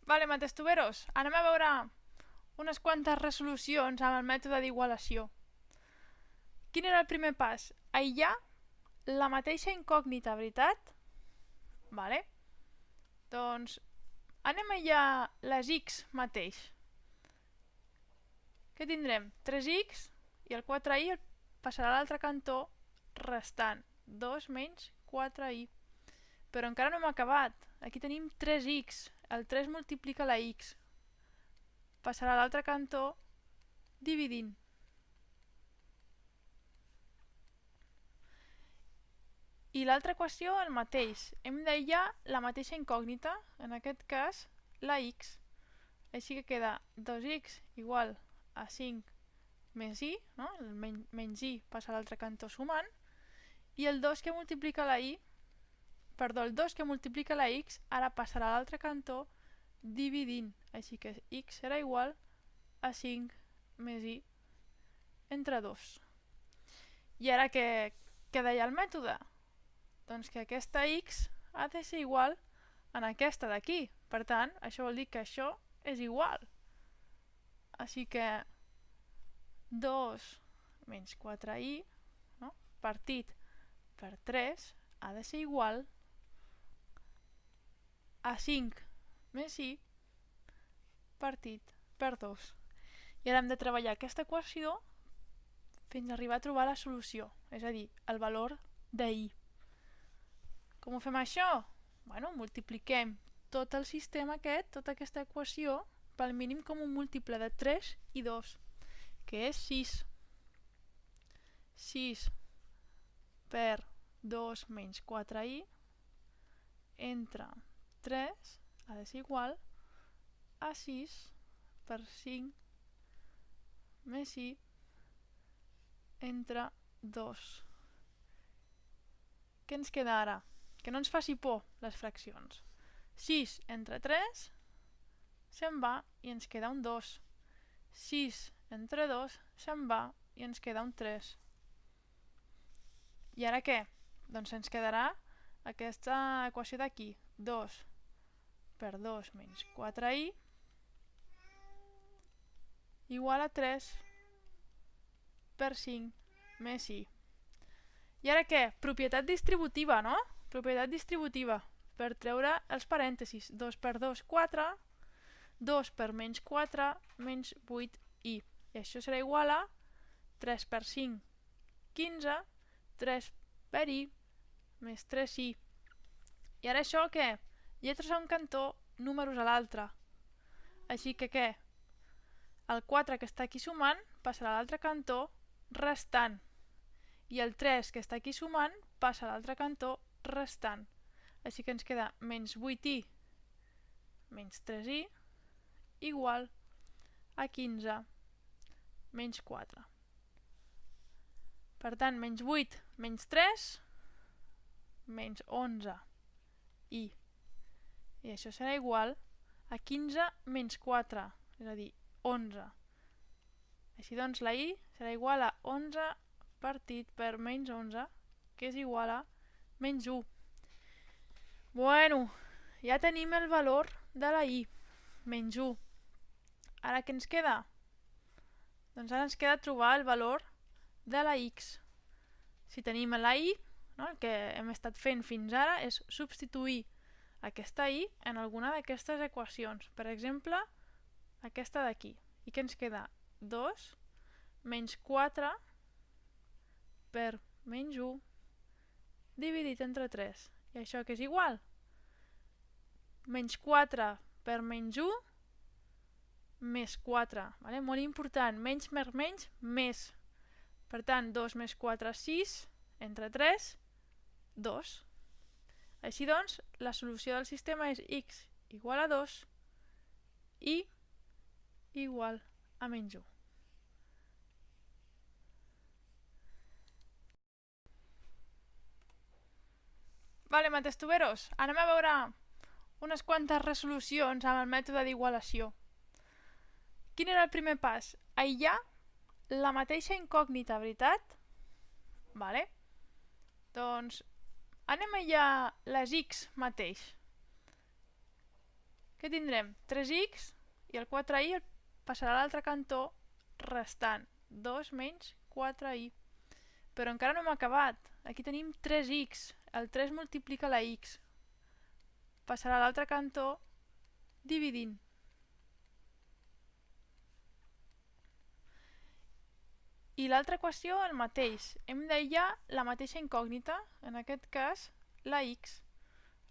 Vale, matestuberos, anem a veure unes quantes resolucions amb el mètode d'igualació. Quin era el primer pas? Aïllar la mateixa incògnita, veritat? Vale. Doncs anem a aïllar les x mateix. Què tindrem? 3x i el 4i passarà a l'altre cantó restant 2 menys 4i. Però encara no hem acabat. Aquí tenim 3x. El 3 multiplica la x. Passarà a l'altre cantó dividint. I l'altra equació el mateix. Hem d'aïllar la mateixa incògnita, en aquest cas la x. Així que queda 2x igual a 5 més i, no? El menys i passa a l'altre cantó sumant, i el 2 que multiplica la i, perdó, el 2 que multiplica la x ara passarà a l'altre cantó dividint, així que x serà igual a 5 més i entre 2. I ara què deia el mètode? Doncs que aquesta x ha de ser igual a aquesta d'aquí. Per tant, això vol dir que això és igual. Així que 2 menys 4i, no? Partit per 3 ha de ser igual a 5 més i partit per 2. I ara hem de treballar aquesta equació fins a arribar a trobar la solució, és a dir, el valor de i. Com ho fem això? Bueno, multipliquem tot el sistema aquest, tota aquesta equació, pel mínim com un múltiple de 3 i 2, que és 6. 6 per 2 menys 4i entre 3 ha de ser igual a 6 per 5 més i entre 2. Què ens queda ara? Que no ens faci por les fraccions. 6 entre 3 se'n va i ens queda un 2. 6 entre 2 se'n va i ens queda un 3. I ara què? Doncs ens quedarà aquesta equació d'aquí. 2 per 2 menys 4i igual a 3 per 5 més i. I ara què? Propietat distributiva, no? Propietat distributiva. Per treure els parèntesis. 2 per 2, 4. 2 per menys 4, menys 8i. I això serà igual a 3 per 5, 15. 3 per i més 3i. I ara això què? Lletres a un cantó, números a l'altre. Així que què? El 4 que està aquí sumant passarà a l'altre cantó restant. I el 3 que està aquí sumant passa a l'altre cantó restant. Així que ens queda menys 8i menys 3i igual a 15 menys 4. Per tant, menys 8 menys 3 menys 11i. I això serà igual a 15 menys 4, és a dir, 11. Així doncs, la i serà igual a 11 partit per menys 11, que és igual a menys 1. Bueno, ja tenim el valor de la i, menys 1. Ara què ens queda? Doncs ara ens queda trobar el valor de la x. Si tenim la i, no, el que hem estat fent fins ara és substituir aquesta i en alguna d'aquestes equacions. Per exemple, aquesta d'aquí. I què ens queda? 2 menys 4 per menys 1 dividit entre 3. I això què és igual? Menys 4 per menys 1 més 4. Vale? Molt important. Menys més menys, més. Per tant, 2 més 4, 6. Entre 3, 2. Així doncs, la solució del sistema és x igual a 2 i igual a menys 1. Vale, matestuberos, anem a veure unes quantes resolucions amb el mètode d'igualació. Quin era el primer pas? Aïllar la mateixa incògnita, veritat? Vale. Doncs anem a aïllar les x mateix. Què tindrem? 3x i el 4i passarà a l'altre cantó restant 2 menys 4i. Però encara no hem acabat. Aquí tenim 3x. El 3 multiplica la x. Passarà a l'altre cantó dividint. I l'altra equació el mateix. Hem d'aïllar la mateixa incògnita, en aquest cas la x.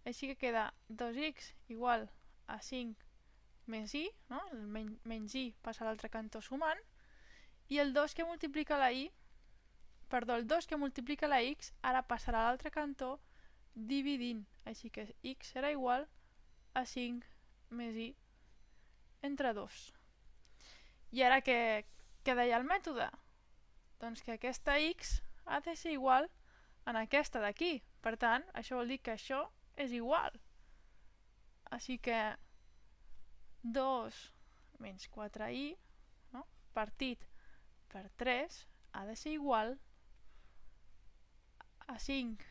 Així que queda 2x igual a 5 més i, no? El menys i passa a l'altre cantó sumant, i el 2 que multiplica la i, perdó, el 2 que multiplica la x ara passarà a l'altre cantó dividint, així que x serà igual a 5 més i entre 2. I ara què deia el mètode? Doncs que aquesta x ha de ser igual a aquesta d'aquí. Per tant, això vol dir que això és igual. Així que 2 menys 4i, no? Partit per 3 ha de ser igual a 5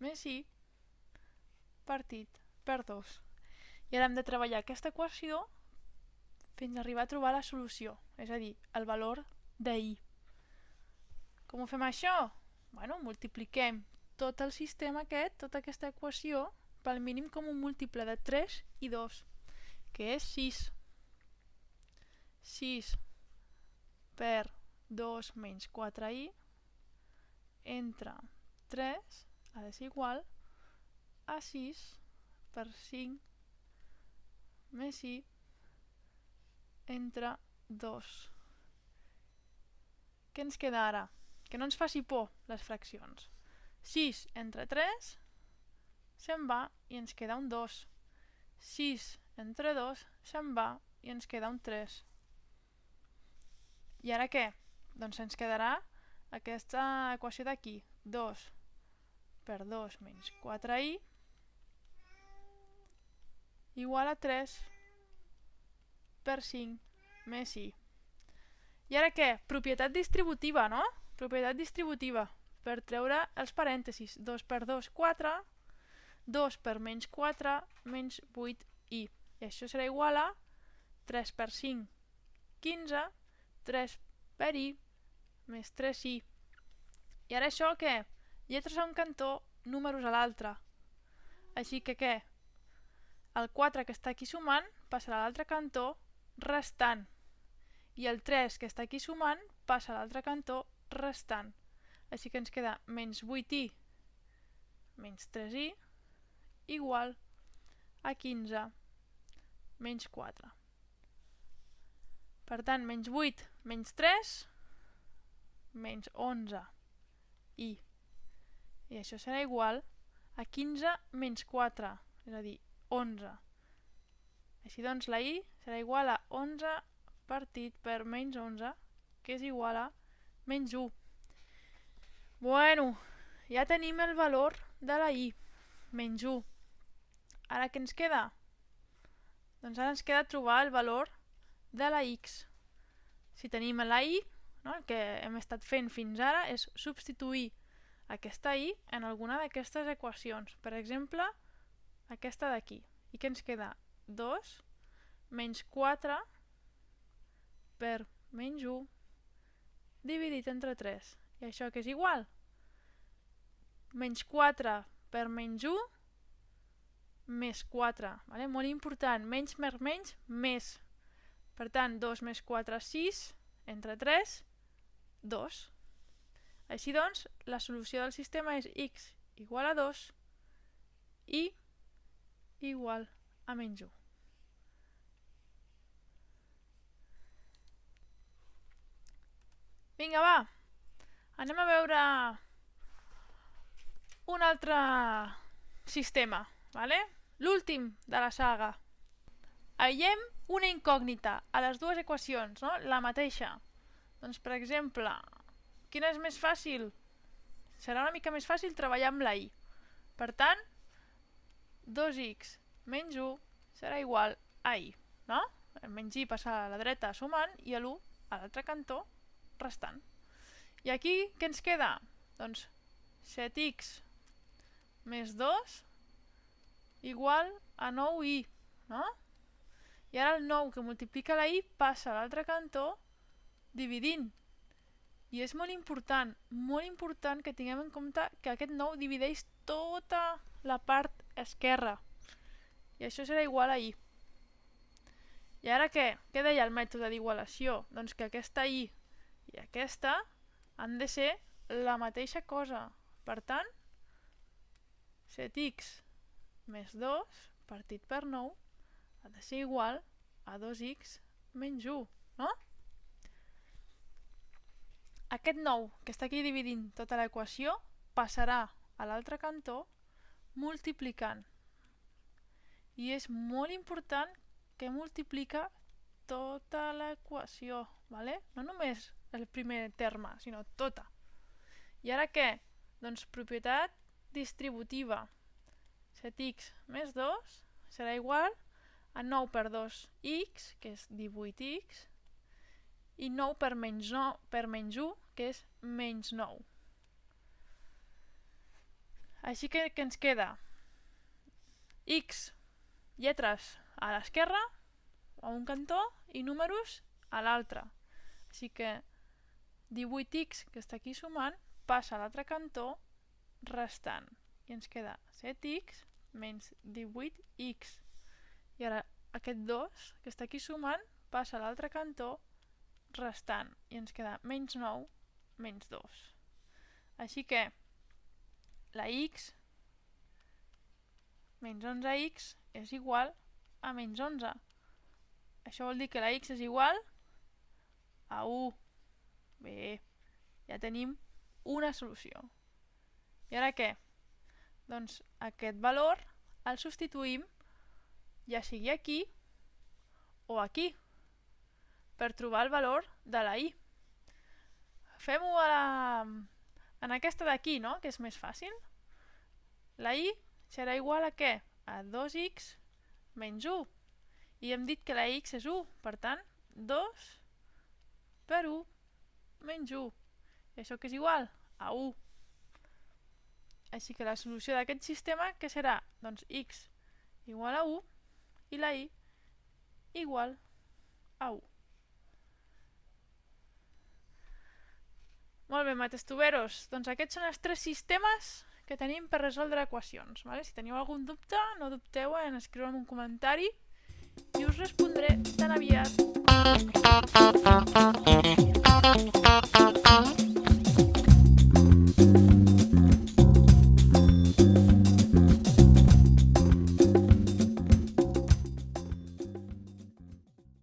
més i partit per 2. I ara hem de treballar aquesta equació fins a arribar a trobar la solució, és a dir, el valor de i. Com ho fem això? Bueno, multipliquem tot el sistema aquest, tota aquesta equació, pel mínim com un múltiple de 3 i 2, que és 6. 6 per 2 menys 4i entre 3 ha de ser igual a 6 per 5 més i entre 2. Què ens queda ara? Que no ens faci por les fraccions. 6 entre 3 se'n va i ens queda un 2. 6 entre 2 se'n va i ens queda un 3. I ara què? Doncs ens quedarà aquesta equació d'aquí. 2 per 2 menys 4i igual a 3 per 5 més i. I ara què? Propietat distributiva, no? Propietat distributiva. Per treure els parèntesis. 2 per 2, 4. 2 per menys 4, menys 8i. I això serà igual a 3 per 5, 15. 3 per i, més 3i. I ara això què? Lletres a un cantó, números a l'altre. Així que què? El 4 que està aquí sumant passarà a l'altre cantó restant. I el 3 que està aquí sumant passa a l'altre cantó restant. Així que ens queda menys 8i menys 3i igual a 15 menys 4. Per tant, menys 8 menys 3 menys 11i. I això serà igual a 15 menys 4, és a dir, 11. Així doncs, la i serà igual a 11 partit per menys 11, que és igual a menys 1. Bueno, ja tenim el valor de la i, menys 1. Ara què ens queda? Doncs ara ens queda trobar el valor de la x. Si tenim la i, no, el que hem estat fent fins ara és substituir aquesta i en alguna d'aquestes equacions. Per exemple, aquesta d'aquí. I què ens queda? 2 menys 4 per menys 1 dividit entre 3. I això què és igual? Menys 4 per menys 1 més 4. Vale? Molt important. Menys per menys, més. Per tant, 2 més 4, 6. Entre 3, 2. Així doncs, la solució del sistema és x igual a 2 i igual a menys 1. Vinga, va! Anem a veure un altre sistema, vale? L'últim de la saga. Aïllem una incògnita a les dues equacions, no? La mateixa. Doncs, per exemple, quina és més fàcil? Serà una mica més fàcil treballar amb la i. Per tant, 2x menys 1 serà igual a i, no? El menys i passa a la dreta sumant i l'1 a l'altre cantó restant. I aquí què ens queda? Doncs 7x més 2 igual a 9i, no? I ara el 9 que multiplica la i passa a l'altre cantó dividint. I és molt important que tinguem en compte que aquest 9 divideix tota la part esquerra. I això serà igual a i. I ara què? Què deia el mètode d'igualació? Doncs que aquesta i i aquesta han de ser la mateixa cosa. Per tant, 7x més 2 partit per 9 ha de ser igual a 2x menys 1, no? Aquest 9 que està aquí dividint tota l'equació passarà a l'altre cantó multiplicant. I és molt important que multiplica tota l'equació, ¿vale? No només el primer terme, sinó tota. I ara què? Doncs propietat distributiva. 7x més 2 serà igual a 9 per 2x, que és 18x, i 9 per menys 1, que és menys 9. Així que què ens queda? X, lletres a l'esquerra, a un cantó, i números a l'altre. Així que 18x, que està aquí sumant, passa a l'altre cantó restant. I ens queda 7x menys 18x. I ara aquest 2, que està aquí sumant, passa a l'altre cantó restant. I ens queda menys 9 menys 2. Així que la x menys 11x és igual a menys 11. Això vol dir que la x és igual a 1. Bé, ja tenim una solució. I ara què? Doncs aquest valor el substituïm ja sigui aquí o aquí per trobar el valor de la i. Fem-ho en aquesta d'aquí, no? Que és més fàcil. La i serà igual a què? A 2x menys 1. I hem dit que la x és 1. Per tant, 2 per 1 menys 1. I això que és igual? A 1. Així que la solució d'aquest sistema, què serà? Doncs x igual a 1 i la i igual a 1. Molt bé, matestuberos. Doncs aquests són els 3 sistemes que tenim per resoldre equacions. Si teniu algun dubte, no dubteu en escriure-me un comentari i us respondré tan aviat.